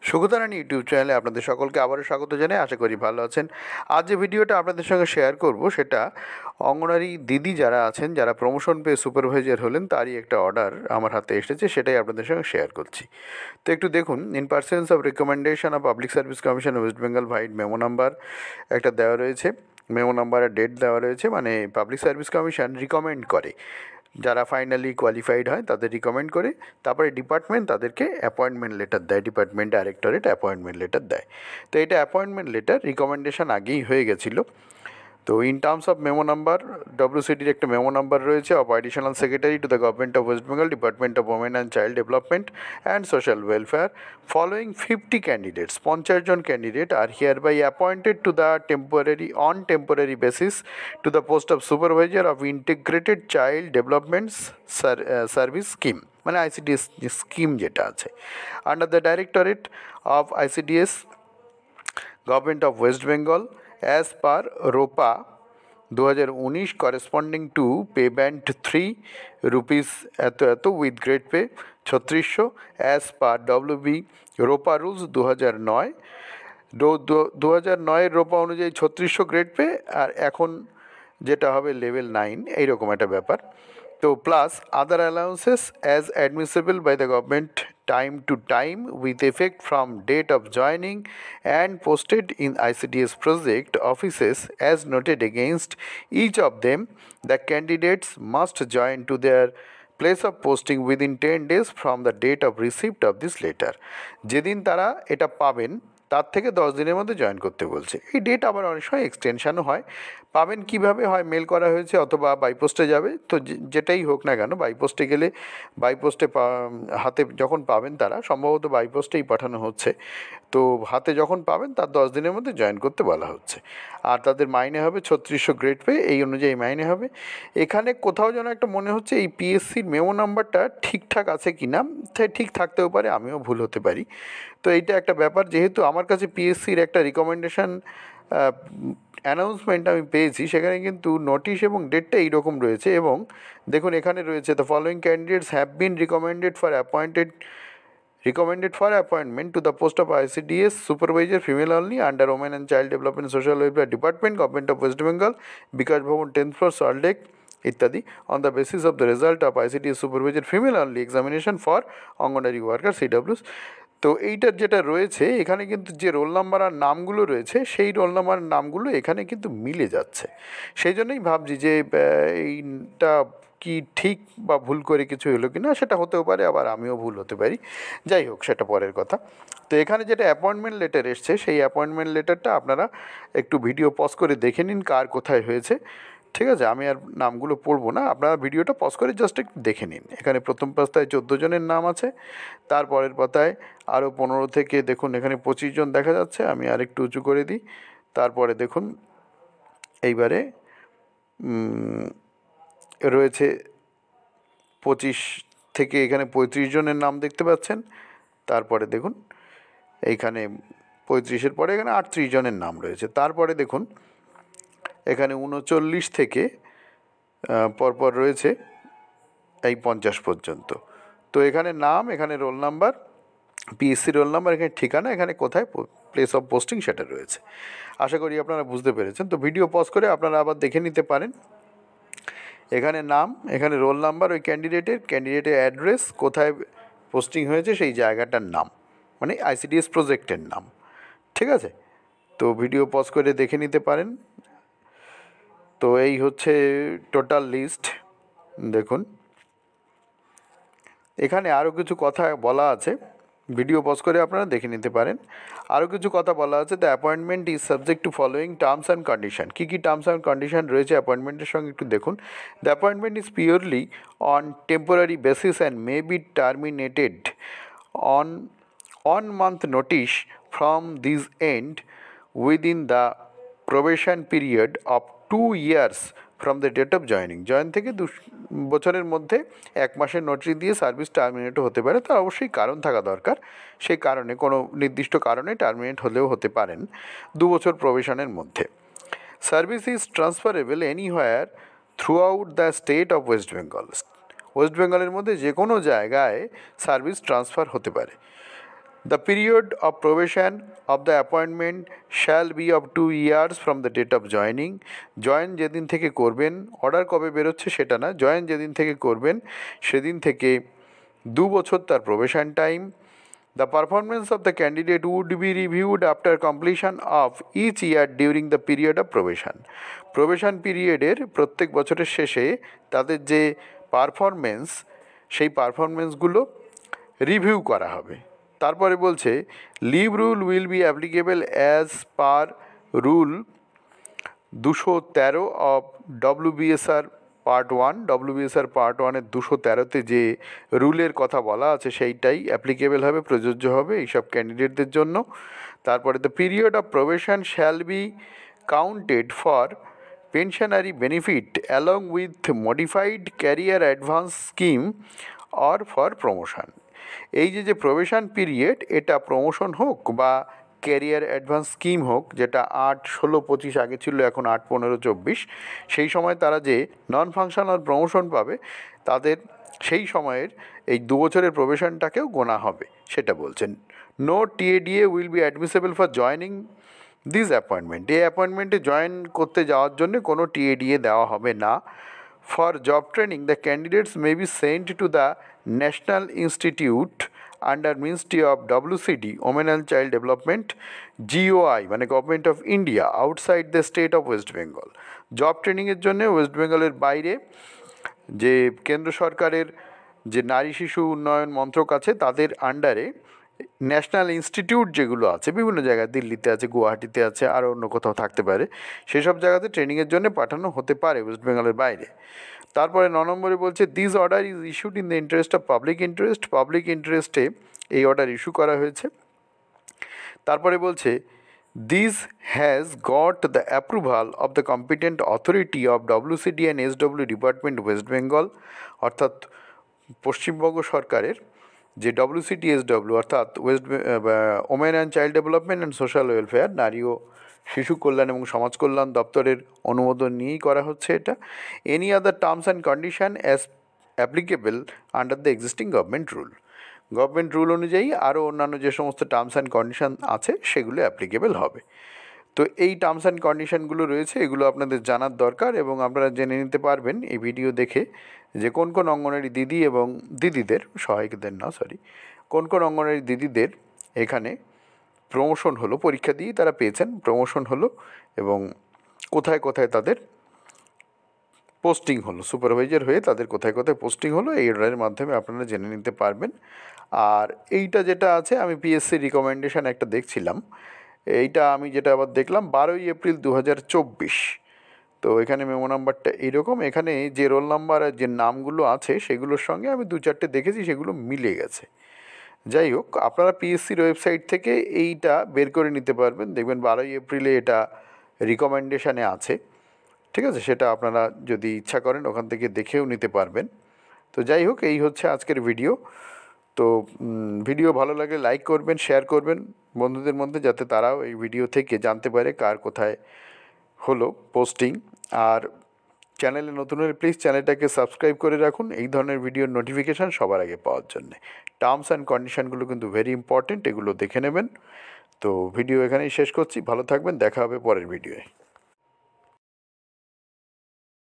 সুখতারানী YouTube চ্যানেলে আপনাদের সকলকে আবারও স্বাগত জানাই। আশা করি ভালো আছেন। আজ যে ভিডিওটা আপনাদের সঙ্গে শেয়ার করব সেটা অঙ্গনারী দিদি যারা আছেন, যারা প্রমোশন পেয়ে সুপারভাইজার হলেন, তারই একটা অর্ডার আমার হাতে এসেছে, সেটাই আপনাদের সঙ্গে শেয়ার করছি। তো একটু দেখুন, in persons of recommendation of public service commission West Bengal vide memo number একটা দেওয়া রয়েছে, মেমো নাম্বারের ডেট দেওয়া রয়েছে। মানে পাবলিক সার্ভিস কমিশন রিকমেন্ড করে, যারা ফাইনালি কোয়ালিফাইড হয় তাদের রিকমেন্ড করে, তারপরে ডিপার্টমেন্ট তাদেরকে অ্যাপয়েন্টমেন্ট লেটার দেয়, ডিপার্টমেন্ট ডাইরেক্টরেট অ্যাপয়েন্টমেন্ট লেটার দেয়। তো এটা অ্যাপয়েন্টমেন্ট লেটার, রিকমেন্ডেশন আগেই হয়ে গেছিলো। তো in terms of memo number, ডব্লিউসিডির একটা মেমো নাম্বার রয়েছে of additional secretary to the government of West Bengal, department of women and child development and social welfare, following 50 candidates, 50 জন candidate are hereby appointed to the temporary basis to the post of supervisor of integrated child development service scheme, মানে ICDS scheme যেটা আছে, under the directorate of ICDS, government of West Bengal, as per ROPA 2019 corresponding to pay band 3 rupees এত with grade pay 3600 as per WB ROPA rules 2009 2009 ROPA অনুযায়ী 3600 grade pay, আর এখন যেটা হবে level 9, এইরকম একটা ব্যাপার। তো plus other allowances as admissible by the government time to time with effect from date of joining and posted in ICDS project offices as noted against each of them. The candidates must join to their place of posting within 10 days from the date of receipt of this letter. যেদিন তারা এটা পাবেন তার থেকে 10 দিনের মধ্যে join করতে বলছে। এই ডেট আবার অনেক সময় এক্সটেনশানও হয়। পাবেন কিভাবে হয়, মেল করা হয়েছে অথবা বাইপোস্টে যাবে, তো যেটাই হোক না কেন, বাইপোস্টে গেলে বাইপোস্টে হাতে যখন পাবেন, তারা সম্ভবত বাইপোস্টেই পাঠানো হচ্ছে, তো হাতে যখন পাবেন তার 10 দিনের মধ্যে জয়েন করতে বলা হচ্ছে। আর তাদের মাইনে হবে 3600 গ্রেড পে, এই অনুযায়ী মাইনে হবে। এখানে কোথাও যেন একটা মনে হচ্ছে এই পিএসসির মেমো নাম্বারটা ঠিকঠাক আছে কি না, ঠিক থাকতেও পারে, আমিও ভুল হতে পারি। তো এইটা একটা ব্যাপার, যেহেতু আমার কাছে পিএসসির একটা রিকমেন্ডেশন অ্যানাউন্সমেন্ট আমি পেয়েছি, সেখানে কিন্তু নোটিশ এবং ডেটটা এইরকম রয়েছে। এবং দেখুন এখানে রয়েছে, the following candidates have been recommended for appointment to the post of ICDS supervisor female only under Women and Child Development Social Welfare Department, Government of West Bengal, Bikash Bhavan 10th floor, Salt Lake ইত্যাদি, on the basis of the result of ICDS supervisor female only examination for anganwadi worker CWs। তো এইটার যেটা রয়েছে এখানে কিন্তু যে roll number আর নামগুলো রয়েছে, সেই রোল নাম্বার নামগুলো এখানে কিন্তু মিলে যাচ্ছে। সেই জন্যই ভাবছি যে এইটা কি ঠিক বা ভুল করে কিছু হলো কি না, সেটা হতেও পারে, আবার আমিও ভুল হতে পারি। যাই হোক, সেটা পরের কথা। তো এখানে যেটা অ্যাপয়েন্টমেন্ট লেটার এসছে, সেই অ্যাপয়েন্টমেন্ট লেটারটা আপনারা একটু ভিডিও পজ করে দেখে নিন কার কোথায় হয়েছে, ঠিক আছে? আমি আর নামগুলো পড়বো না, আপনারা ভিডিওটা পজ করে জাস্ট একটু দেখে নিন। এখানে প্রথম পাতায় 14 জনের নাম আছে, তারপরের পাতায় আরও 15 থেকে, দেখুন এখানে 25 জন দেখা যাচ্ছে। আমি আর একটু উঁচু করে দিই, তারপরে দেখুন এইবারে রয়েছে 25 থেকে এখানে 35 জনের নাম দেখতে পাচ্ছেন। তারপরে দেখুন এইখানে 35-এর পরে এখানে 38 জনের নাম রয়েছে। তারপরে দেখুন এখানে 39 থেকে পরপর রয়েছে এই 50 পর্যন্ত। তো এখানে নাম, এখানে roll number, PSC roll number, এখানে ঠিকানা, এখানে কোথায় প্লেস অফ পোস্টিং সেটা রয়েছে। আশা করি আপনারা বুঝতে পেরেছেন। তো ভিডিও পজ করে আপনারা আবার দেখে নিতে পারেন। এখানে নাম, এখানে রোল নাম্বার, ওই ক্যান্ডিডেটের অ্যাড্রেস, কোথায় পোস্টিং হয়েছে সেই জায়গাটার নাম, মানে আইসিডিএস প্রজেক্টের নাম, ঠিক আছে? তো ভিডিও পজ করে দেখে নিতে পারেন। তো এই হচ্ছে টোটাল লিস্ট। দেখুন এখানে আরও কিছু কথা বলা আছে, ভিডিও পজ করে আপনারা দেখে নিতে পারেন। আরও কিছু কথা বলা আছে, the appointment is subject to following terms and condition. কী কী টার্মস অ্যান্ড কন্ডিশন রয়েছে অ্যাপয়েন্টমেন্টের সঙ্গে একটু দেখুন। The appointment is purely on temporary basis and may be terminated on 1 month notice from this end within the probation period of 2 years from the date of joining. Join থেকে 2 বছরের মধ্যে 1 মাসের notice দিয়ে সার্ভিস টার্মিনেটও হতে পারে। তার অবশ্যই কারণ থাকা দরকার, সেই কারণে কোনো নির্দিষ্ট কারণে টার্মিনেট হলেও হতে পারেন 2 বছর প্রবেশনের মধ্যে। Service is transferable anywhere through out the state of West Bengal. West বেঙ্গলের মধ্যে যে কোনো জায়গায় সার্ভিস ট্রান্সফার হতে পারে। The period of probation of the appointment shall be of 2 years from the date of joining. Join যেদিন থেকে করবেন, অর্ডার কবে বেরোচ্ছে সেটা না, জয়েন যেদিন থেকে করবেন সেদিন থেকে 2 বছর তার probation time. The performance of the candidate would be reviewed after completion of each year during the period of probation. Probation পিরিয়ডের প্রত্যেক বছরের শেষে তাদের যে পারফরমেন্স, সেই পারফরমেন্সগুলো রিভিউ করা হবে। তারপরে বলছে leave rule will be applicable as per rule 213 of WBSR part 1। WBSR part 1-এর 213-তে যে রুলের কথা বলা আছে সেইটাই অ্যাপ্লিকেবল হবে, প্রযোজ্য হবে এইসব ক্যান্ডিডেটদের জন্য। তারপরে the period of probation shall be counted for pensionary benefit along with modified career advance scheme or for promotion. এই যে প্রবেশন পিরিয়ড, এটা প্রমোশন হোক বা ক্যারিয়ার অ্যাডভান্স স্কিম হোক, যেটা 8, 16, 25 আগে ছিল, এখন 8, 15, 24, সেই সময় তারা যে নন ফাংশনাল প্রমোশন পাবে তাদের সেই সময়ের এই 2 বছরের প্রবেশনটাকেও গোনা হবে, সেটা বলছেন। No TADA will be admissible for joining this appointment. এই অ্যাপয়েন্টমেন্টে জয়েন করতে যাওয়ার জন্য কোনো TADA দেওয়া হবে না। For job training the candidates may be sent to the national institute under ministry of WCD women and child development GOI মানে government of India outside the state of West Bengal. Job ট্রেনিংয়ের জন্য West বেঙ্গলের বাইরে যে কেন্দ্র সরকারের যে নারী শিশু উন্নয়ন মন্ত্রক আছে তাদের আন্ডারে ন্যাশনাল ইনস্টিটিউট যেগুলো আছে বিভিন্ন জায়গায়, দিল্লিতে আছে, গুয়াহাটিতে আছে, আরও অন্য কোথাও থাকতে পারে, সেসব জায়গাতে ট্রেনিংয়ের জন্য পাঠানো হতে পারে ওয়েস্ট বেঙ্গলের বাইরে। তারপরে 9 নম্বরে বলছে this order is issued in the interest of public interest. Public ইন্টারেস্টে এই অর্ডার ইস্যু করা হয়েছে। তারপরে বলছে this has got the approval of the competent authority of WCD and SW department West Bengal. অর্থাৎ পশ্চিমবঙ্গ সরকারের যে WCD SW অর্থাৎ women and child development and social welfare, নারী ও শিশু কল্যাণ এবং সমাজ কল্যাণ দপ্তরের অনুমোদন নিয়েই করা হচ্ছে এটা। Any other terms and condition as applicable under the existing government rule. Government rule অনুযায়ী আরও অন্যান্য যে সমস্ত টার্মস অ্যান্ড কন্ডিশন আছে সেগুলো অ্যাপ্লিকেবল হবে। তো এই টার্মস অ্যান্ড কন্ডিশনগুলো রয়েছে, এগুলো আপনাদের জানার দরকার এবং আপনারা জেনে নিতে পারবেন এই ভিডিও দেখে যে কোন কোন অঙ্গনারী দিদি এবং দিদিদের, সহায়িকাদের না সরি, কোন কোন অঙ্গনারী দিদিদের এখানে প্রমোশন হলো, পরীক্ষা দিয়েই তারা পেয়েছেন, প্রমোশন হলো এবং কোথায় কোথায় তাদের পোস্টিং হলো, সুপারভাইজার হয়ে তাদের কোথায় কোথায় পোস্টিং হলো, এই অর্ডারের মাধ্যমে আপনারা জেনে নিতে পারবেন। আর এইটা যেটা আছে, আমি PSC রিকমেন্ডেশন একটা দেখছিলাম, এইটা আমি যেটা আবার দেখলাম 12 এপ্রিল 2024। তো এখানে মেমো নাম্বারটা এইরকম, এখানে যে রোল নাম্বার আর যে নামগুলো আছে সেগুলোর সঙ্গে আমি 2-4টে দেখেছি, সেগুলো মিলে গেছে। যাই হোক, আপনারা PSCর ওয়েবসাইট থেকে এইটা বের করে নিতে পারবেন, দেখবেন 12 এপ্রিলে এটা রিকমেন্ডেশানে আছে, ঠিক আছে? সেটা আপনারা যদি ইচ্ছা করেন ওখান থেকে দেখেও নিতে পারবেন। তো যাই হোক, এই হচ্ছে আজকের ভিডিও। তো ভিডিও ভালো লাগলে লাইক করবেন, শেয়ার করবেন বন্ধুদের মধ্যে, যাতে তারাও এই ভিডিও থেকে জানতে পারে কার কোথায় হলো পোস্টিং। আর চ্যানেলে নতুন হলে প্লিজ চ্যানেলটাকে সাবস্ক্রাইব করে রাখুন এই ধরনের ভিডিওর নোটিফিকেশান সবার আগে পাওয়ার জন্যে। টার্মস অ্যান্ড কন্ডিশানগুলো কিন্তু ভেরি ইম্পর্টেন্ট, এগুলো দেখে নেবেন। তো ভিডিও এখানেই শেষ করছি, ভালো থাকবেন, দেখা হবে পরের ভিডিওয়ে।